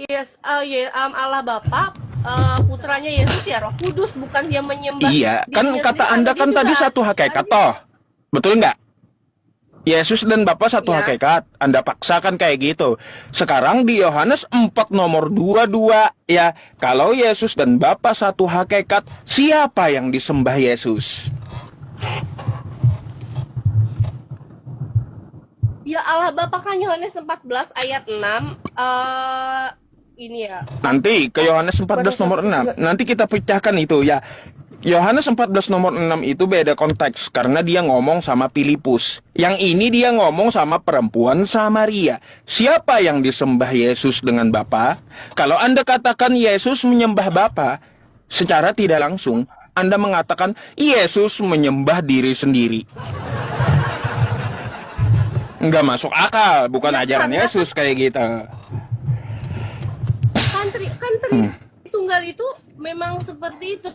Yes, Allah Bapa, putranya Yesus ya Roh Kudus, bukan dia menyembah Iya, kan dirinya kata sendiri. Anda Dia kan juga tadi satu hakikat dia, toh. Betul nggak? Yesus dan Bapa satu ya. hakikat. Anda paksakan kayak gitu. Sekarang di Yohanes 4 nomor 22 ya, kalau Yesus dan Bapa satu hakikat, siapa yang disembah Yesus? Ya Allah Bapa kan Yohanes 14 ayat 6, ini ya. Nanti ke Yohanes 14 nomor 6. Nanti kita pecahkan itu ya. Yohanes 14 nomor 6 itu beda konteks karena dia ngomong sama Filipus. Yang ini dia ngomong sama perempuan Samaria. Siapa yang disembah Yesus dengan Bapa? Kalau Anda katakan Yesus menyembah Bapa, secara tidak langsung Anda mengatakan Yesus menyembah diri sendiri. Enggak masuk akal, bukan Ya, ajaran karena Yesus kayak gitu. kan Tunggal itu memang seperti itu.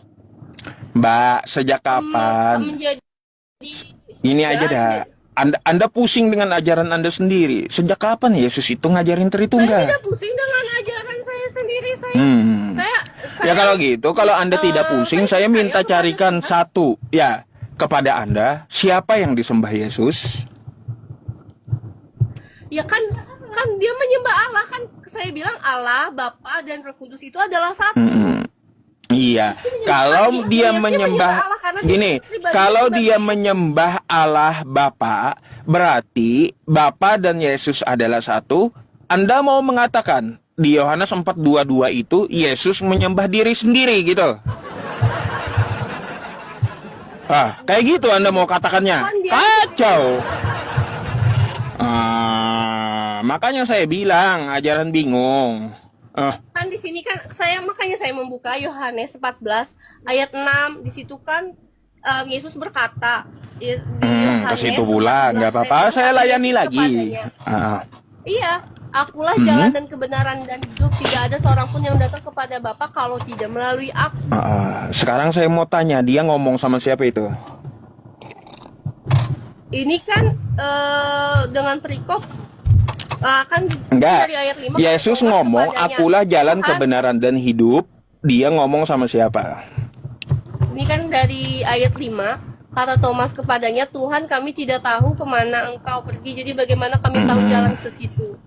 Mbak, sejak kapan? Menjadi Ini ya, aja dah. Anda pusing dengan ajaran Anda sendiri. Sejak kapan Yesus itu ngajarin saya Tritunggal? tidak pusing dengan ajaran saya sendiri. Saya Ya kalau gitu, kalau Anda tidak pusing, saya minta percaya carikan kepada satu. Ya, kepada Anda, siapa yang disembah Yesus? Ya kan dia menyembah Allah, kan saya bilang Allah, Bapa dan Roh Kudus itu adalah satu. Iya, kalau dia menyembah, Allah karena gini, dia kalau sebagai dia Yesus. menyembah Allah Bapa, berarti Bapa dan Yesus adalah satu. Anda mau mengatakan di Yohanes 4:22 itu Yesus menyembah diri sendiri gitu. Kayak gitu Anda mau katakannya. Kan dia Kacau. Makanya saya bilang ajaran bingung. Kan di sini kan makanya saya membuka Yohanes 14 ayat 6. Di situ kan Yesus berkata di Ke situ pula, nggak apa-apa, saya layani lagi. Iya, akulah jalan dan kebenaran dan hidup. Tidak ada seorang pun yang datang kepada Bapa kalau tidak melalui aku. Sekarang saya mau tanya, dia ngomong sama siapa itu? Ini kan dengan perikop kan Enggak. dari ayat 5. Yesus ngomong, akulah jalan, kebenaran, dan hidup. Dia ngomong sama siapa? Ini kan dari ayat 5. Kata Thomas kepadanya, Tuhan, kami tidak tahu kemana engkau pergi, jadi bagaimana kami tahu jalan ke situ?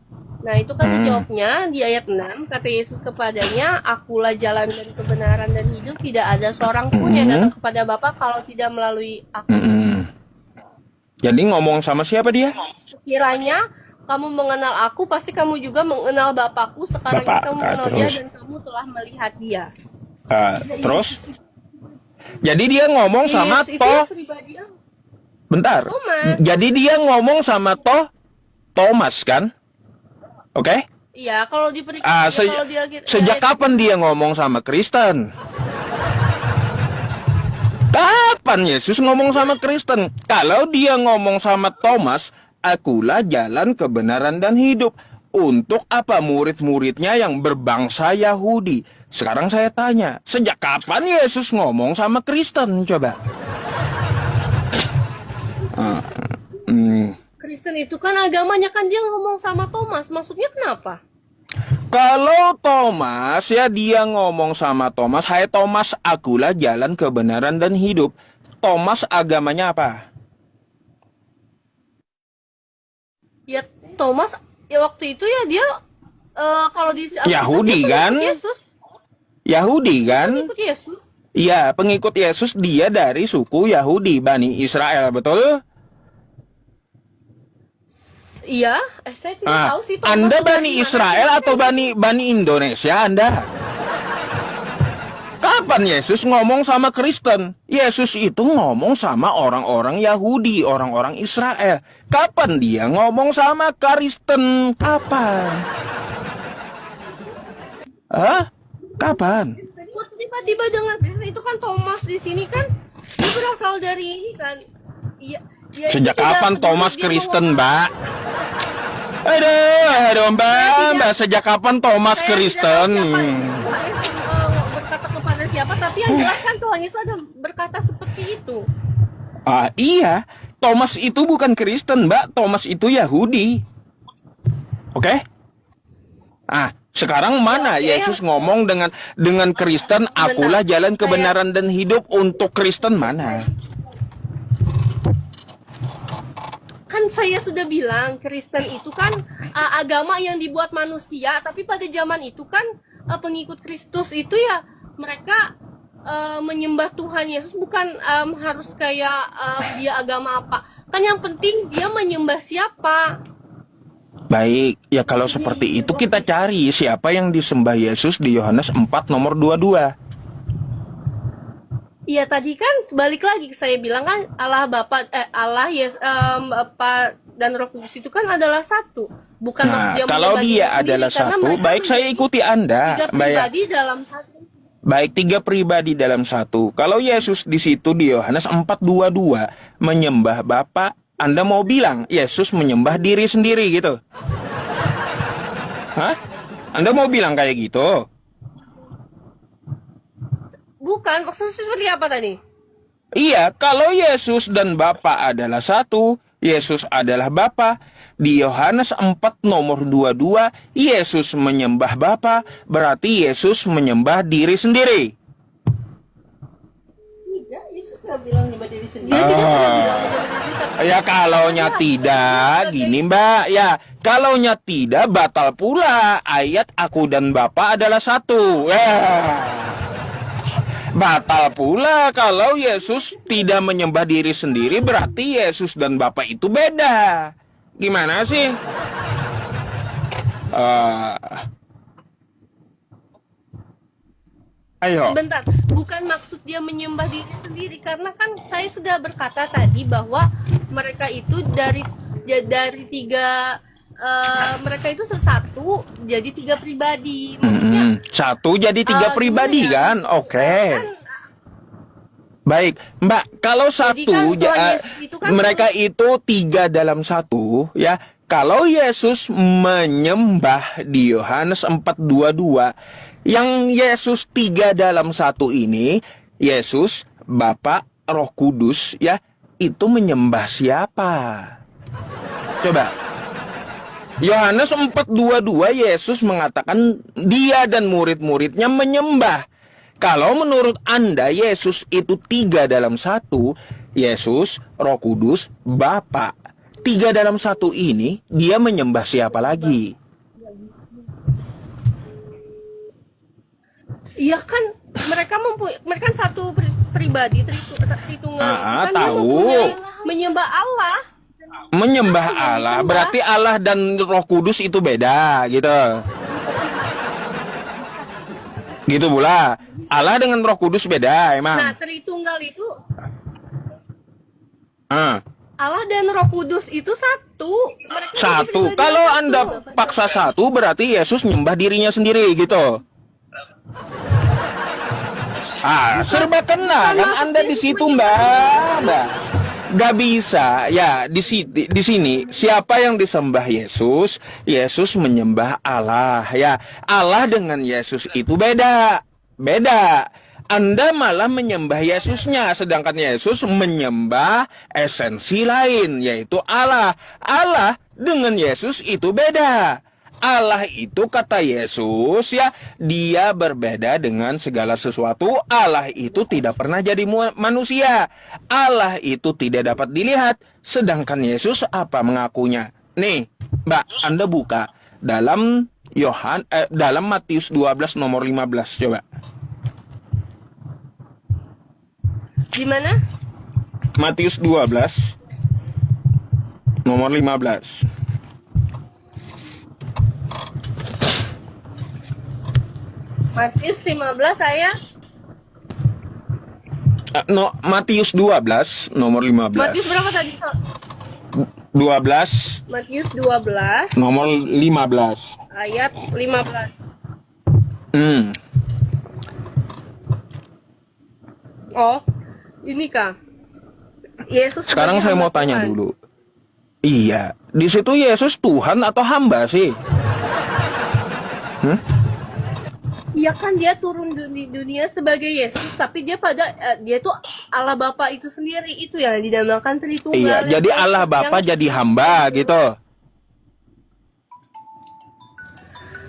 Nah, itu kan dijawabnya di ayat 6. Kata Yesus kepadanya, akulah jalan dan kebenaran dan hidup. Tidak ada seorang pun yang datang kepada Bapa kalau tidak melalui aku. Jadi ngomong sama siapa dia? Sekiranya kamu mengenal aku, pasti kamu juga mengenal Bapakku. Sekarang ini kamu mengenal dia dan kamu telah melihat dia. Terus? Jadi dia ngomong sama pribadi Bentar. Thomas. Jadi dia ngomong sama Thomas kan? Oke? Iya, kalau di sejak kapan dia ngomong sama Kristen? Kapan Yesus ngomong sama Kristen? Kalau dia ngomong sama Thomas, akulah jalan, kebenaran, dan hidup. Untuk apa murid-muridnya yang berbangsa Yahudi? Sekarang saya tanya, sejak kapan Yesus ngomong sama Kristen? Coba. Kristen itu kan agamanya, kan dia ngomong sama Thomas. Maksudnya kenapa? Kalau Thomas, ya dia ngomong sama Thomas, hai Thomas, akulah jalan, kebenaran, dan hidup. Thomas agamanya apa? Ya Thomas, ya waktu itu ya dia kalau di Yahudi kan? Yesus. Yahudi kan? Pengikut Yesus. Iya, pengikut Yesus, dia dari suku Yahudi, Bani Israel, betul? Iya, saya tidak tahu sih. Anda Bani Israel atau Bani Indonesia Anda? Kapan Yesus ngomong sama Kristen? Yesus itu ngomong sama orang-orang Yahudi, orang-orang Israel. Kapan dia ngomong sama Kristen? Kapan? Kapan? Kok tiba-tiba dengan Kristen itu kan Thomas di sini kan dia berasal dari ini kan? Iya. Sejak kapan Thomas Kristen, Mbak? Aduh, Mbak, sejak kapan Thomas Kristen? Berkata kepada siapa, tapi yang jelas kan Tuhan Yesus ada berkata seperti itu. Iya, Thomas itu bukan Kristen, Mbak. Thomas itu Yahudi. Oke? Sekarang mana Ya, Yesus ngomong dengan Kristen, akulah jalan kebenaran dan hidup. Untuk Kristen mana? Kan saya sudah bilang Kristen itu kan agama yang dibuat manusia, tapi pada zaman itu kan pengikut Kristus itu ya mereka menyembah Tuhan Yesus, bukan harus kayak dia agama apa. Kan yang penting dia menyembah siapa. Baik, ya kalau seperti itu kita cari siapa yang disembah Yesus di Yohanes 4 nomor 22. Iya tadi kan balik lagi saya bilang kan Allah Bapa Allah Bapa dan Roh Kudus itu kan adalah satu. Bukan maksud Nah, dia kalau menyembah dia diri sendiri, adalah karena satu, mereka baik saya menjadi ikuti Anda. tiga pribadi dalam satu. Baik, 3 pribadi dalam satu. Kalau Yesus di situ di Yohanes 4:22 menyembah Bapa, Anda mau bilang Yesus menyembah diri sendiri gitu? Hah? Anda mau bilang kayak gitu? Bukan, maksudnya seperti apa tadi? Iya, kalau Yesus dan Bapa adalah satu, Yesus adalah Bapa. Di Yohanes 4 nomor 22, Yesus menyembah Bapa, berarti Yesus menyembah diri sendiri. Tidak, Yesus nggak bilang menyembah diri sendiri. Dia tidak pernah bilang menyembah diri sendiri. Ya kalaunya tidak, gini Mbak, ya kalaunya tidak batal pula ayat aku dan Bapa adalah satu. Batal pula kalau Yesus tidak menyembah diri sendiri, berarti Yesus dan Bapa itu beda. Gimana sih? Ayo. Sebentar, bukan maksud dia menyembah diri sendiri, karena kan saya sudah berkata tadi bahwa mereka itu dari tiga mereka itu sesatu jadi tiga pribadi. Maksudnya Satu jadi tiga pribadi gimana ya? kan? Oke. Kan, Baik, Mbak, kalau Jadi satu, kan Tuhan Yesus itu kan mereka itu 3 dalam satu, ya. Kalau Yesus menyembah di Yohanes 4:22, yang Yesus 3 dalam satu ini, Yesus, Bapa, Roh Kudus, ya, itu menyembah siapa? Coba. Yohanes 4:22, Yesus mengatakan dia dan murid-muridnya menyembah. Kalau menurut Anda Yesus itu 3 dalam satu, Yesus, Roh Kudus, Bapa. 3 dalam satu ini, dia menyembah siapa lagi? iya kan mereka kan satu pribadi Tritunggal itu kan dia Tahu. mempunyai menyembah Allah. Menyembah Allah, berarti Allah dan Roh Kudus itu beda, gitu. Gitu pula. Allah dengan Roh Kudus beda, emang. Nah, Tritunggal itu Ah. Allah dan Roh Kudus itu satu. Mereka Satu. pribadi Kalau satu. Anda paksa satu, berarti Yesus nyembah dirinya sendiri, gitu. Serba kena kan Anda di situ, Mbak. Gak bisa, ya di sini siapa yang disembah Yesus? Yesus menyembah Allah, ya. Allah dengan Yesus itu beda. Anda malah menyembah Yesusnya, sedangkan Yesus menyembah esensi lain, yaitu Allah. Allah dengan Yesus itu beda. Allah itu kata Yesus, ya, dia berbeda dengan segala sesuatu. Allah itu tidak pernah jadi manusia. Allah itu tidak dapat dilihat. Sedangkan Yesus apa mengakunya? Nih, Mbak, Anda buka dalam dalam Matius 12 nomor 15, coba. Di mana? Matius 12 nomor 15. Matius 15 saya. Matius 12 nomor 15. Matius berapa tadi? 12 Matius 12 nomor 15. ayat 15. Oh, ini kah? Yesus Sekarang sebagai saya hamba mau tanya Tuhan. dulu. Iya, di situ Yesus Tuhan atau hamba sih? Iya kan dia turun di dunia sebagai Yesus, tapi dia dia tuh Allah Bapa itu sendiri, itu yang dinamakan Tritunggal. Iya, jadi Yang- Allah Bapa jadi hamba gitu.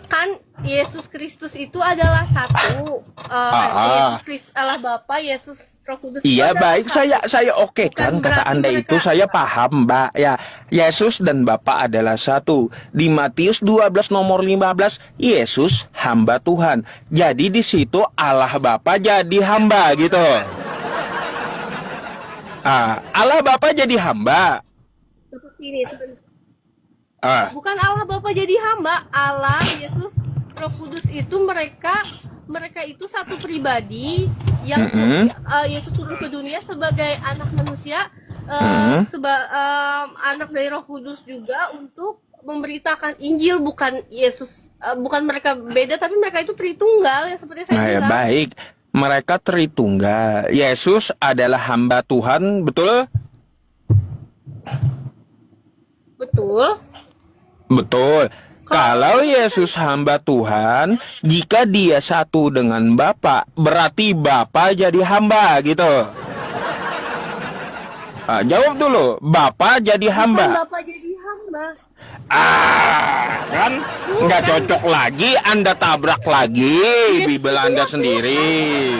Kan Yesus Kristus itu adalah satu. Yesus Kristus Allah Bapa, Yesus Roh Kudus itu Iya, adalah baik, satu. saya oke Bukan kan kata berarti Anda itu mereka- saya paham, Mbak. Ya, Yesus dan Bapa adalah satu. Di Matius 12 nomor 15, Yesus hamba Tuhan. Jadi di situ Allah Bapa jadi hamba gitu. Allah Bapa jadi hamba. Seperti ini, seperti bukan Allah Bapa jadi hamba, Allah, Yesus, Roh Kudus itu mereka itu satu pribadi yang Yesus turun ke dunia sebagai anak manusia, anak dari Roh Kudus juga untuk memberitakan Injil, bukan Yesus, bukan mereka beda, tapi mereka itu Tritunggal yang seperti saya bilang. Baik, mereka Tritunggal. Yesus adalah hamba Tuhan, betul? Betul. Betul. Kalau Yesus hamba Tuhan, jika dia satu dengan Bapa, berarti Bapa jadi hamba gitu. Jawab dulu, Bapa jadi Bukan hamba. Bapak jadi hamba. Kan? Nggak cocok lagi, Anda tabrak lagi Bible Anda sendiri.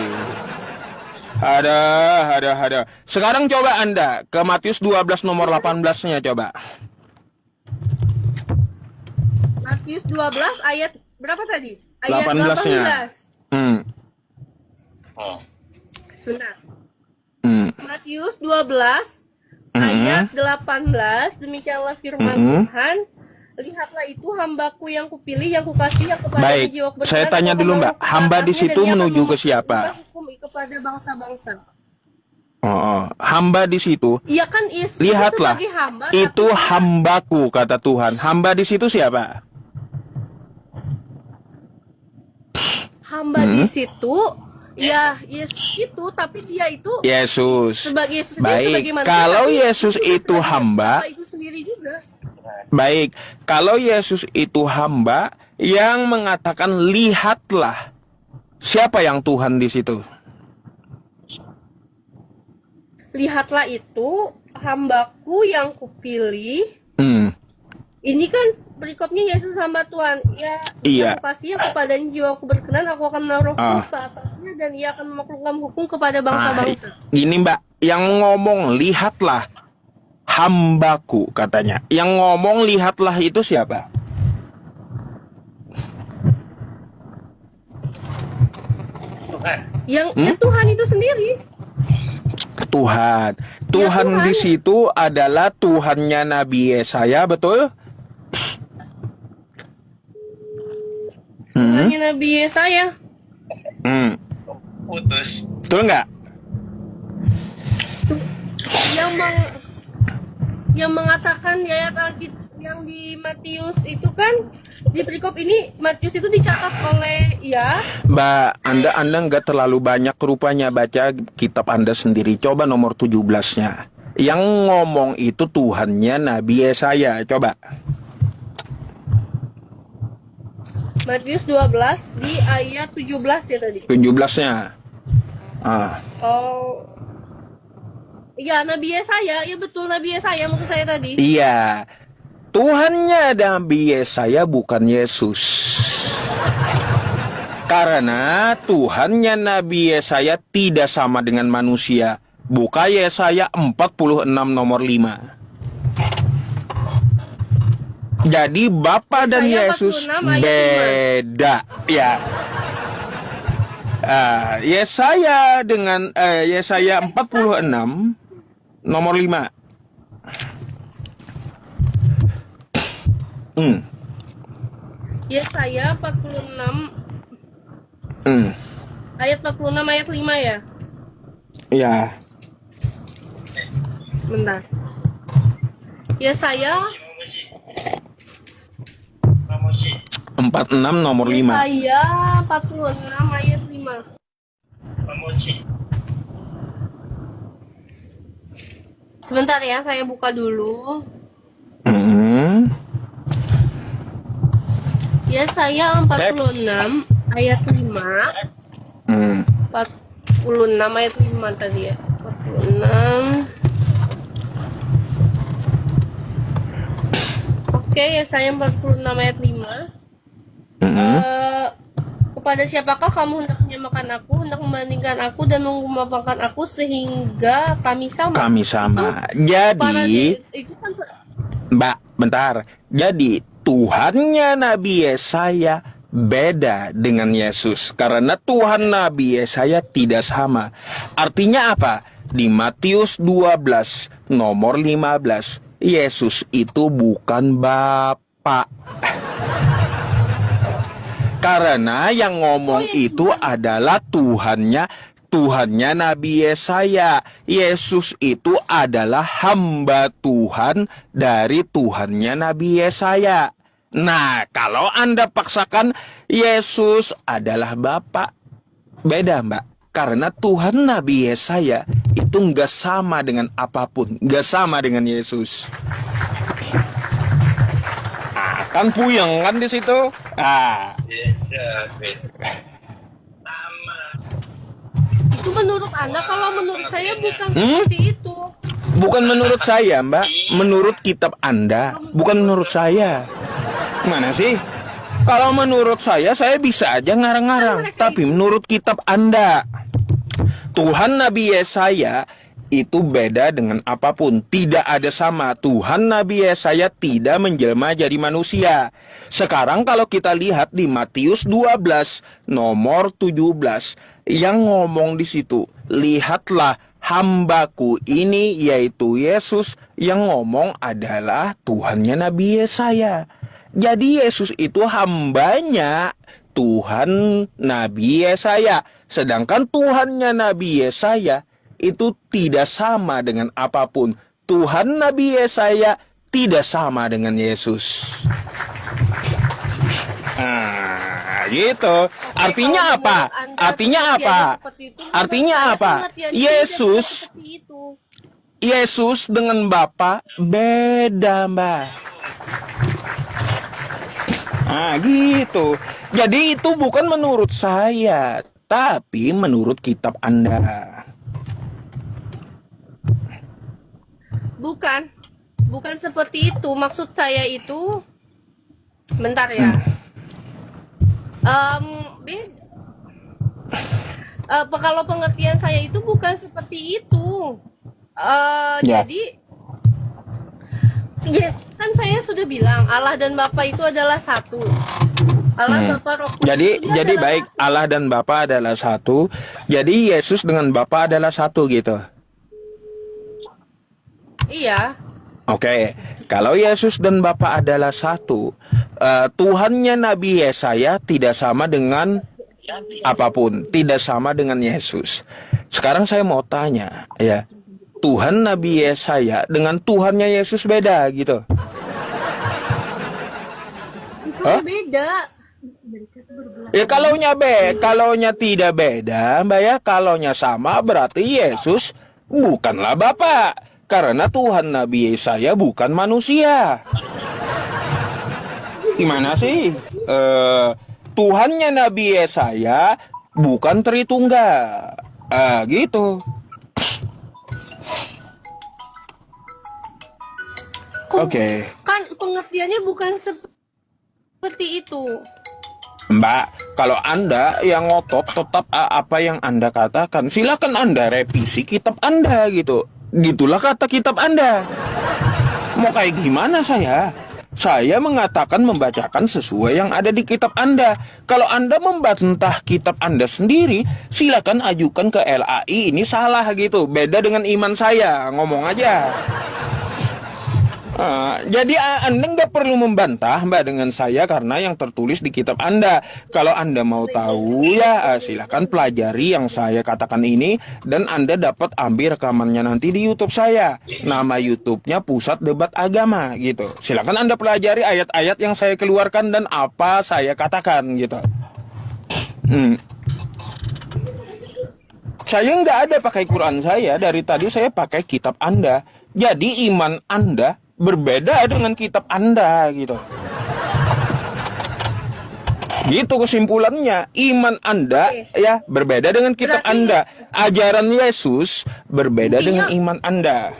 Ada. Sekarang coba Anda ke Matius 12 nomor 18-nya coba. Matius 12 ayat berapa tadi? Ayat 18-nya. 18. Benar. Hmm. Matius 12 ayat 18, demikianlah firman Tuhan. Lihatlah itu hambaku yang kupilih, yang kukasih, yang kepada Baik, jiwa berkenan, saya tanya aku dulu, Mbak. menaruh Hamba di atasnya, situ dan ia akan menuju ke siapa? membuat hukum kepada bangsa-bangsa. Hamba di situ. Iya kan, Yesus Lihatlah, sebagai hamba, itu tapi hambaku kata Tuhan. Hamba di situ siapa? hamba di situ, ya Yesus itu, tapi dia itu Yesus. sebagai Yesus Baik, sebagai manusia, kalau tapi Yesus itu sebagai hamba, Bapa itu sendiri juga. baik, kalau Yesus itu hamba yang mengatakan lihatlah, siapa yang Tuhan di situ? Lihatlah itu hambaku yang kupilih. Ini kan perikopnya Yesus hamba Tuhan. Ya, Iya. aku kasih kepada jiwaku berkenan, aku akan menaruh rohku ke atasnya, dan ia akan memaklumkan hukum kepada bangsa-bangsa. Ini Mbak, yang ngomong lihatlah hambaku katanya. Yang ngomong lihatlah itu siapa? Yang Tuhan itu sendiri. Tuhan. Tuhan Tuhan. di situ adalah Tuhannya Nabi Yesaya, betul? Tuhannya Nabi Yesaya. Putus. Betul nggak? Yang mengatakan di ayat Alkitab yang di Matius itu kan, di perikop ini Matius itu dicatat oleh Mbak, Anda nggak terlalu banyak rupanya baca kitab Anda sendiri. Coba nomor 17-nya. Yang ngomong itu Tuhannya Nabi Yesaya. Coba. Matius 12 di ayat 17 ya tadi. 17-nya. Oh. Iya, Nabi Yesaya. Ya betul, Nabi Yesaya maksud saya tadi. Iya. Tuhannya Nabi Yesaya bukan Yesus. Karena Tuhannya Nabi Yesaya tidak sama dengan manusia. Buka Yesaya 46 nomor 5. Jadi Bapa dan Yesaya Yesus 46 ayat 5. beda. Ya. Yesaya dengan Yesaya 46 nomor 5. Yesaya 46 ayat 46 ayat 5 ya. Ya. Bentar. Yesaya 46 nomor 5. Yesaya 46 ayat 5. Sebentar ya, saya buka dulu. Yesaya 46 ayat 5. 46 ayat 5 tadi ya. 46. Oke, Yesaya 46 ayat 5. Mm-mm. Kepada siapakah kamu hendak menyamakan aku, hendak membandingkan aku dan mengumpamakan aku sehingga kami sama? Kami sama. Para Jadi, itu kan Mbak, bentar. Jadi, Tuhannya Nabi Yesaya beda dengan Yesus. Karena Tuhan Nabi Yesaya tidak sama. Artinya apa? Di Matius 12, nomor 15. Yesus itu bukan Bapa. Karena yang ngomong itu adalah Tuhannya Nabi Yesaya. Yesus itu adalah hamba Tuhan dari Tuhannya Nabi Yesaya. Nah, kalau Anda paksakan Yesus adalah Bapa, beda Mbak. Karena Tuhan Nabi Yesaya itu nggak sama dengan apapun, nggak sama dengan Yesus. Kan puyeng kan di situ. itu menurut Anda, kalau menurut saya bukan seperti itu. Bukan menurut saya, Mbak. Menurut kitab Anda, bukan menurut saya. Mana sih? Kalau menurut saya bisa aja ngarang-ngarang. Tapi menurut kitab Anda, Tuhan Nabi Yesaya itu beda dengan apapun. Tidak ada sama. Tuhan Nabi Yesaya tidak menjelma jadi manusia. Sekarang kalau kita lihat di Matius 12 nomor 17 yang ngomong di situ, lihatlah hambaku ini, yaitu Yesus, yang ngomong adalah Tuhannya Nabi Yesaya. Jadi Yesus itu hambanya Tuhan Nabi Yesaya. Sedangkan Tuhannya Nabi Yesaya itu tidak sama dengan apapun. Tuhan Nabi Yesaya tidak sama dengan Yesus. Nah, gitu. Artinya apa? Artinya apa? Artinya apa? Yesus dengan Bapa beda, Mbak. Nah, gitu. Jadi itu bukan menurut saya, tapi menurut kitab Anda. Bukan seperti itu. Maksud saya itu, bentar ya. Kalau pengertian saya itu bukan seperti itu. Ya. Jadi, yes, kan saya sudah bilang Allah dan Bapa itu adalah satu. Allah, Bapa, Roh Kudus. Jadi baik, satu. Allah dan Bapa adalah satu. Jadi Yesus dengan Bapa adalah satu gitu. Iya. Oke, kalau Yesus dan Bapa adalah satu, Tuhannya Nabi Yesaya tidak sama dengan apapun, tidak sama dengan Yesus. Sekarang saya mau tanya, ya, Tuhan Nabi Yesaya dengan Tuhannya Yesus beda gitu? Bukan beda. Ya kalaunya tidak beda, Mbak ya, kalaunya sama berarti Yesus bukanlah Bapa. Karena Tuhan Nabi Yesaya bukan manusia. Gimana sih? Tuhannya Nabi Yesaya bukan Tritunggal. Gitu. Oke. Kan pengertiannya bukan seperti itu. Mbak, kalau Anda yang ngotot tetap apa yang Anda katakan, silakan Anda revisi kitab Anda gitu. Gitulah kata kitab Anda. Mau kayak gimana saya? Saya mengatakan membacakan sesuai yang ada di kitab Anda. Kalau Anda membantah kitab Anda sendiri, silakan ajukan ke LAI, ini salah gitu. Beda dengan iman saya, ngomong aja. Jadi Anda nggak perlu membantah Mbak dengan saya karena yang tertulis di kitab Anda. Kalau Anda mau tahu ya silahkan pelajari yang saya katakan ini dan Anda dapat ambil rekamannya nanti di YouTube saya. Nama YouTube-nya Pusat Debat Agama gitu. Silahkan Anda pelajari ayat-ayat yang saya keluarkan dan apa saya katakan gitu. Saya nggak ada pakai Quran saya, dari tadi saya pakai kitab Anda. Jadi iman Anda berbeda dengan kitab Anda gitu. Gitu kesimpulannya, iman Anda ya berbeda dengan kitab Anda. Ajaran Yesus berbeda dengan iman Anda.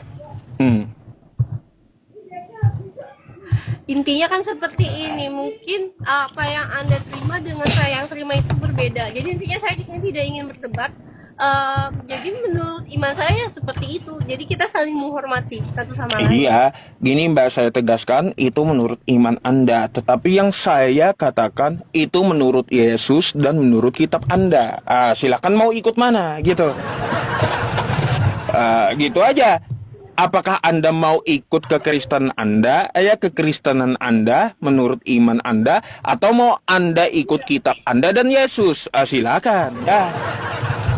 Intinya kan seperti ini, mungkin apa yang Anda terima dengan saya yang terima itu berbeda. Jadi intinya saya di sini tidak ingin berdebat. Jadi menurut iman saya seperti itu. Jadi kita saling menghormati satu sama lain. Iya, gini Mbak, saya tegaskan itu menurut iman Anda. Tetapi yang saya katakan itu menurut Yesus dan menurut kitab Anda. Silakan mau ikut mana gitu. Gitu aja. Apakah Anda mau ikut kekristenan Anda, kekristenan Anda menurut iman Anda, atau mau Anda ikut kitab Anda dan Yesus? Silakan. Ya.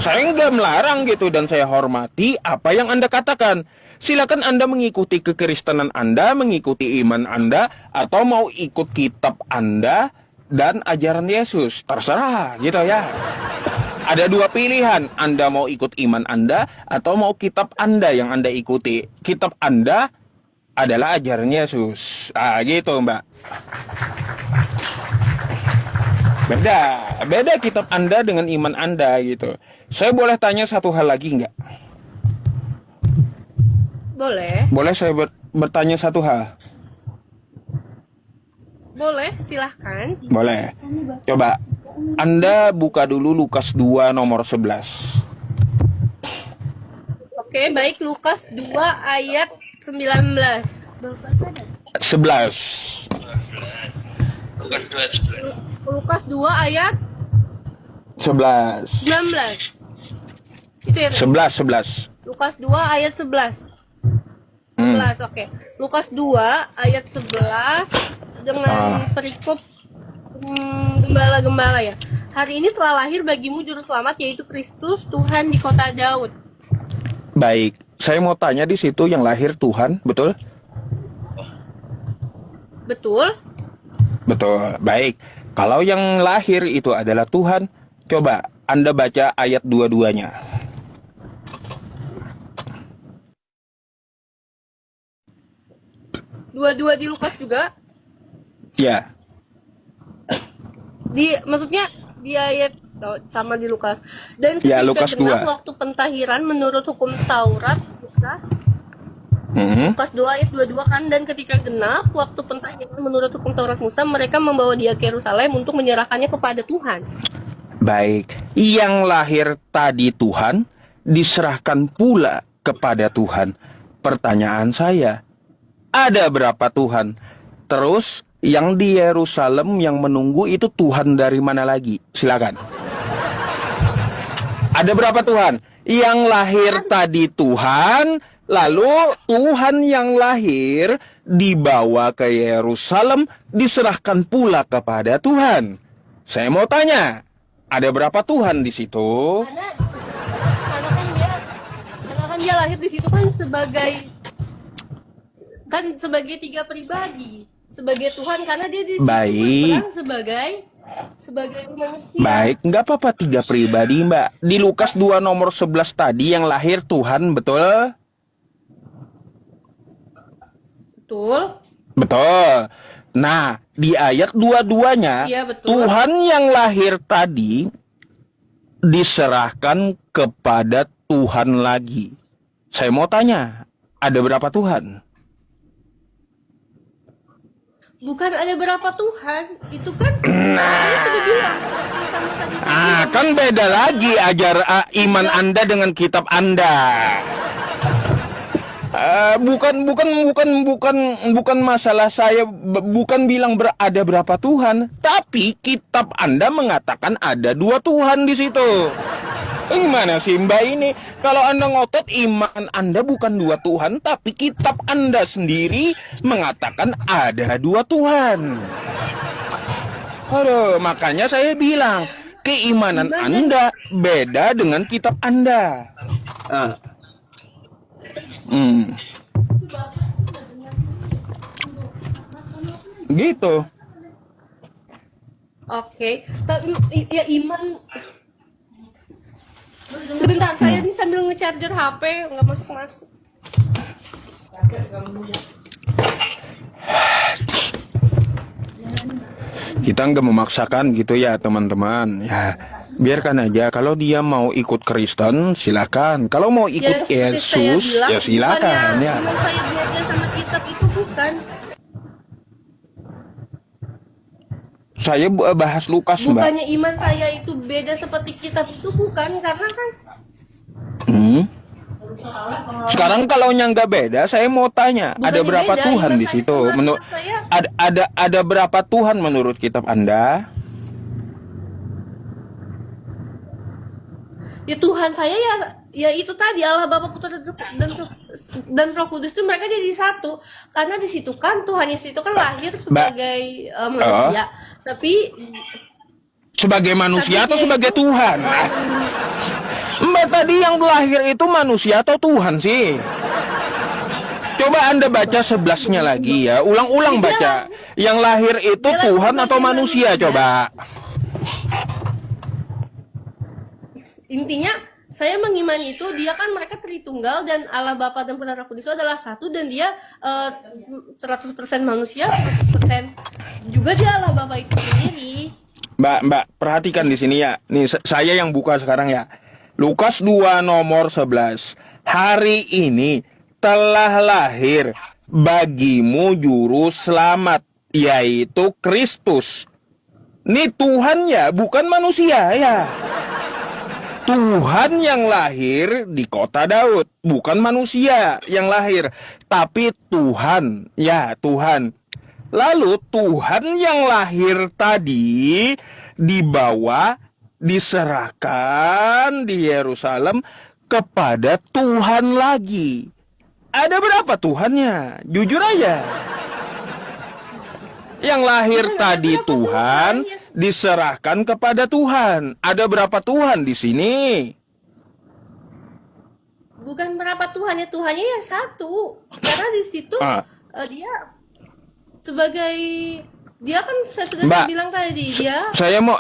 Saya nggak melarang gitu dan saya hormati apa yang Anda katakan. Silakan Anda mengikuti kekristenan Anda, mengikuti iman Anda, atau mau ikut kitab Anda dan ajaran Yesus. Terserah gitu ya. Ada dua pilihan, Anda mau ikut iman Anda atau mau kitab Anda yang Anda ikuti. Kitab Anda adalah ajaran Yesus. Gitu Mbak. Beda kitab Anda dengan iman Anda gitu. Saya boleh tanya satu hal lagi nggak? Boleh. Boleh saya bertanya satu hal? Boleh, silahkan. Boleh. Coba, Anda buka dulu Lukas 2 nomor 11. Oke, baik, Lukas 2 ayat 19. 11. Lukas 2 ayat 11. 19. Itu ya. 11. Lukas 2 ayat 11. 11, oke. Lukas 2 ayat 11 dengan perikop gembala-gembala ya. Hari ini telah lahir bagimu juru selamat, yaitu Kristus Tuhan di kota Daud. Baik, saya mau tanya di situ yang lahir Tuhan, betul? Betul? Betul. Baik. Kalau yang lahir itu adalah Tuhan, coba Anda baca ayat 22-nya. Dua-dua di Lukas juga? Ya. Maksudnya di ayat sama di Lukas. Dan Ya, ketika Lukas genap 2. waktu pentahiran menurut hukum Taurat Musa. Lukas 2 ayat 22 kan, dan ketika genap waktu pentahiran menurut hukum Taurat Musa, mereka membawa dia ke Yerusalem untuk menyerahkannya kepada Tuhan. Baik, yang lahir tadi Tuhan diserahkan pula kepada Tuhan. Pertanyaan saya, ada berapa Tuhan? Terus yang di Yerusalem yang menunggu itu Tuhan dari mana lagi? Silakan. Ada berapa Tuhan? Yang lahir tadi Tuhan, lalu Tuhan yang lahir dibawa ke Yerusalem, diserahkan pula kepada Tuhan. Saya mau tanya, ada berapa Tuhan di situ? Karena kan dia lahir di situ kan sebagai tiga pribadi, sebagai Tuhan, karena dia di situ berperan sebagai manusia. Baik, nggak apa-apa tiga pribadi Mbak. Di Lukas 2 nomor 11 tadi yang lahir Tuhan, betul? Betul. Betul. Nah, di ayat 22-nya, Iya, betul. Tuhan yang lahir tadi diserahkan kepada Tuhan lagi. Saya mau tanya, ada berapa Tuhan? Bukan ada berapa Tuhan, itu kan saya sudah bilang sama tadi saya bilang. Kan beda lagi iman Anda dengan kitab Anda. Bukan masalah saya bukan bilang ada berapa Tuhan, tapi kitab Anda mengatakan ada 2 Tuhan di situ. Gimana sih Mbak ini? Kalau Anda ngotot iman Anda bukan 2 Tuhan, tapi kitab Anda sendiri mengatakan ada 2 Tuhan. Aduh, makanya saya bilang keimanan Anda beda dengan kitab Anda. Gitu. Oke, tapi ya iman. Sebentar, saya ini sambil ngecharger HP, nggak masuk. Kita nggak memaksakan gitu ya teman-teman. Ya, biarkan aja. Kalau dia mau ikut Kristen, silakan. Kalau mau ikut Yesus, ya silakan. Ya. Yang saya belajar sama kitab itu bukan. Saya bahas Lukas, Mbak. Bukannya iman saya itu beda seperti kitab itu, bukan, karena kan Hmm. Sekarang kalau yang nggak beda, saya mau tanya, Bukannya ada berapa beda, Tuhan iman di saya situ? sama kitab saya. Ada berapa Tuhan menurut kitab Anda? Ya Tuhan saya ya itu tadi, Allah Bapa Putra dan Roh Kudus itu mereka jadi satu, karena di situ kan Tuhan Yesus itu kan lahir sebagai manusia, tapi Sebagai manusia atau dia sebagai itu, Tuhan? Mbak tadi yang lahir itu manusia atau Tuhan sih? Coba Anda baca 11-nya lagi ya. Ulang-ulang baca. Yang lahir itu Dia Tuhan lahir atau sebagai manusia, manusia. coba. intinya saya mengimani itu dia kan mereka Tritunggal, dan Allah Bapa dan Putra Roh Kudus itu adalah satu, dan dia 100% manusia, 100% juga dia Allah Bapa itu sendiri. Mbak, perhatikan di sini ya. Nih, saya yang buka sekarang ya. Lukas 2 nomor 11. Hari ini telah lahir bagimu juru selamat, yaitu Kristus. Ini Tuhan ya, bukan manusia ya. Tuhan yang lahir di kota Daud, bukan manusia yang lahir, tapi Tuhan, ya Tuhan. Lalu Tuhan yang lahir tadi diserahkan di Yerusalem kepada Tuhan lagi. Ada berapa Tuhannya? Jujur aja. Yang lahir tadi Tuhan diserahkan kepada Tuhan. Ada berapa Tuhan di sini? Bukan berapa Tuhan ya, Tuhannya ya satu, karena di situ dia sebagai dia kan sudah Mbak, saya bilang tadi dia.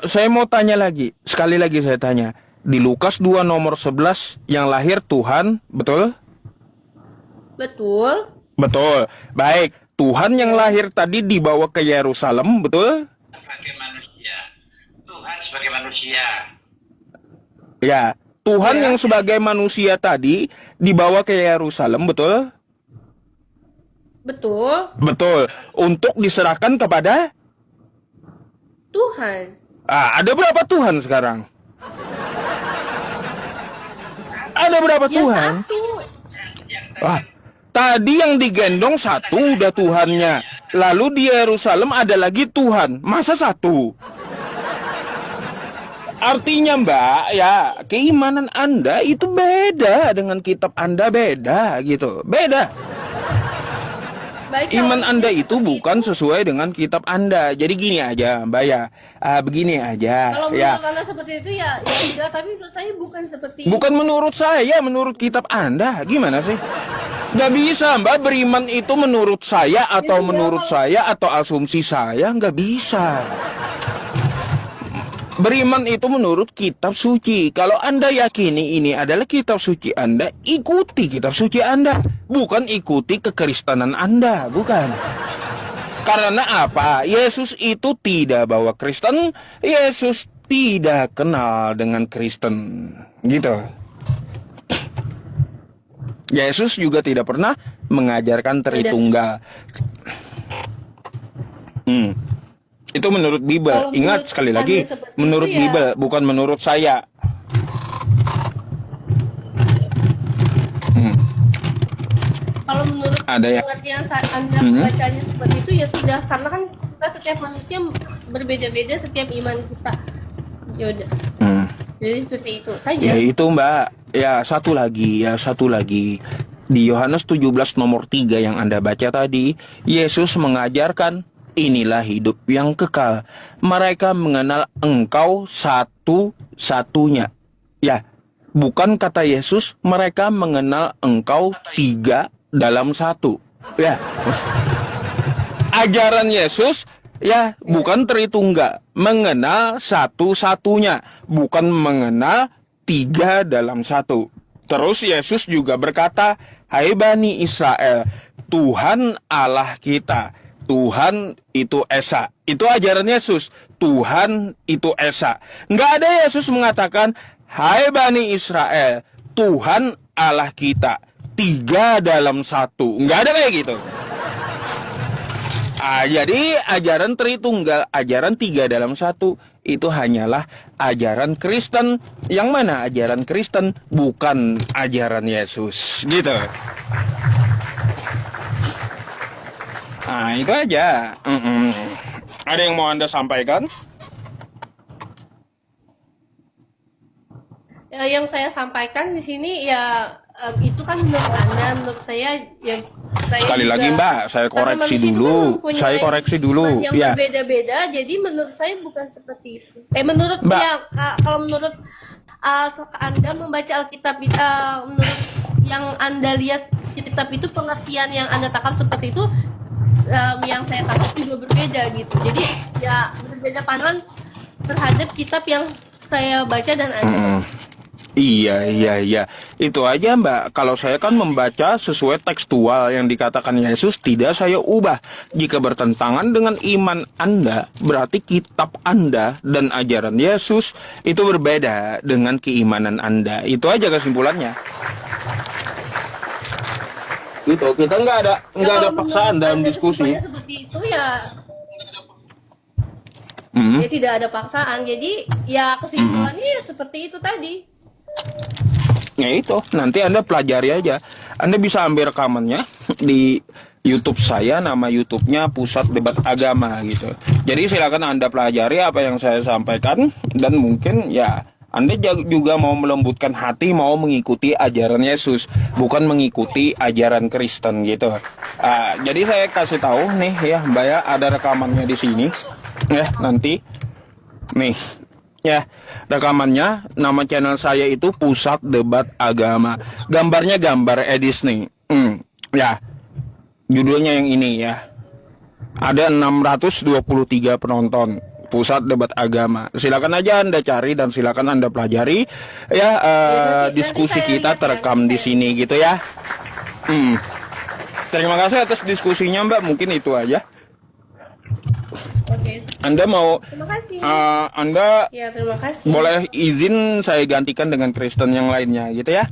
Saya mau tanya lagi. Sekali lagi saya tanya. Di Lukas 2 nomor 11 yang lahir Tuhan, betul? Betul. Betul. Baik, Tuhan yang lahir tadi dibawa ke Yerusalem, betul? Sebagai manusia. Tuhan sebagai manusia. Ya, Tuhan yang sebagai manusia tadi dibawa ke Yerusalem, betul? Betul. Betul. Untuk diserahkan kepada Tuhan. ada berapa Tuhan sekarang? Ada berapa Ya Tuhan? satu. Tadi yang digendong satu udah Tuhannya. Lalu di Yerusalem ada lagi Tuhan. Masa satu? Artinya Mbak, ya keimanan Anda itu beda dengan kitab Anda, beda gitu. Beda. Baik, Iman kalau Anda dia itu seperti bukan sesuai dengan kitab Anda. Jadi gini aja Mbak ya. Begini aja. Kalau Ya. menurut Anda seperti itu ya enggak, tapi menurut saya bukan seperti Bukan menurut saya, menurut kitab Anda. Gimana sih? Gak bisa Mbak beriman itu menurut saya atau menurut saya atau asumsi saya. Gak bisa. Beriman itu menurut kitab suci. Kalau Anda yakini ini adalah kitab suci Anda, ikuti kitab suci Anda. Bukan ikuti kekristenan Anda. Bukan. Karena apa? Yesus itu tidak bawa Kristen. Yesus tidak kenal dengan Kristen. Gitu. Yesus juga tidak pernah mengajarkan Tritunggal. Itu menurut Bible. Kalau Ingat menurut sekali Anda lagi, seperti menurut itu ya. Bible, bukan menurut saya. Kalau menurut Ada ya? pengertian Anda bacanya seperti itu ya sudah, karena kan kita setiap manusia berbeda-beda setiap iman kita. Ya udah. Jadi seperti itu saja. Ya itu Mbak. Ya satu lagi. Di Yohanes 17 nomor 3 yang Anda baca tadi, Yesus mengajarkan, inilah hidup yang kekal. Mereka mengenal Engkau satu-satunya. Ya, bukan kata Yesus, mereka mengenal Engkau 3 dalam 1. Ya. Ajaran Yesus ya bukan Tritunggal, mengenal satu-satunya, bukan mengenal 3 dalam 1. Terus Yesus juga berkata, hai Bani Israel, Tuhan Allah kita, Tuhan itu Esa. Itu ajaran Yesus, Tuhan itu Esa. Nggak ada Yesus mengatakan, hai Bani Israel, Tuhan Allah kita, 3 dalam 1. Nggak ada kayak gitu. Jadi ajaran Tritunggal, ajaran 3 dalam 1 itu hanyalah ajaran Kristen. Yang mana ajaran Kristen bukan ajaran Yesus, gitu. Nah, itu aja. Ada yang mau Anda sampaikan? Yang saya sampaikan di sini ya itu kan menurut Anda, menurut saya ya saya Sekali juga, lagi Mbak, saya karena koreksi manusia itu kan dulu. mempunyai Saya koreksi dulu. iman yang Ya. berbeda-beda, jadi menurut saya bukan seperti itu. Menurut Mbak. ya kalau menurut Anda membaca Alkitab, menurut yang Anda lihat kitab itu, pengertian yang Anda tangkap seperti itu, yang saya tangkap juga berbeda gitu. Jadi ya berbeda pandangan terhadap kitab yang saya baca dan Anda baca. Iya. Itu aja Mbak. Kalau saya kan membaca sesuai tekstual yang dikatakan Yesus, tidak saya ubah. Jika bertentangan dengan iman Anda, berarti kitab Anda dan ajaran Yesus itu berbeda dengan keimanan Anda. Itu aja kesimpulannya. Gitu. Kita nggak ada kalau paksaan menurut dalam Anda diskusi. kesimpulannya seperti itu ya, Hmm. ya tidak ada paksaan. Jadi ya kesimpulannya ya seperti itu tadi. Ya itu, nanti Anda pelajari aja. Anda bisa ambil rekamannya di YouTube saya, nama YouTube-nya Pusat Debat Agama gitu. Jadi silakan Anda pelajari apa yang saya sampaikan, dan mungkin ya Anda juga mau melembutkan hati, mau mengikuti ajaran Yesus, bukan mengikuti ajaran Kristen gitu. Jadi saya kasih tahu nih ya, Mbak ya, ada rekamannya di sini. Ya, nanti nih. Ya, rekamannya, nama channel saya itu Pusat Debat Agama. Gambarnya gambar edis nih. Ya, judulnya yang ini ya. Ada 623 penonton. Pusat Debat Agama. Silakan aja Anda cari dan silakan Anda pelajari. Ya, diskusi nanti kita saya lihat terekam ya, di sini gitu ya. Terima kasih atas diskusinya Mbak. Mungkin itu aja. Oke, Anda mau, terima kasih. Anda Ya terima kasih. boleh izin saya gantikan dengan Kristen yang lainnya gitu ya.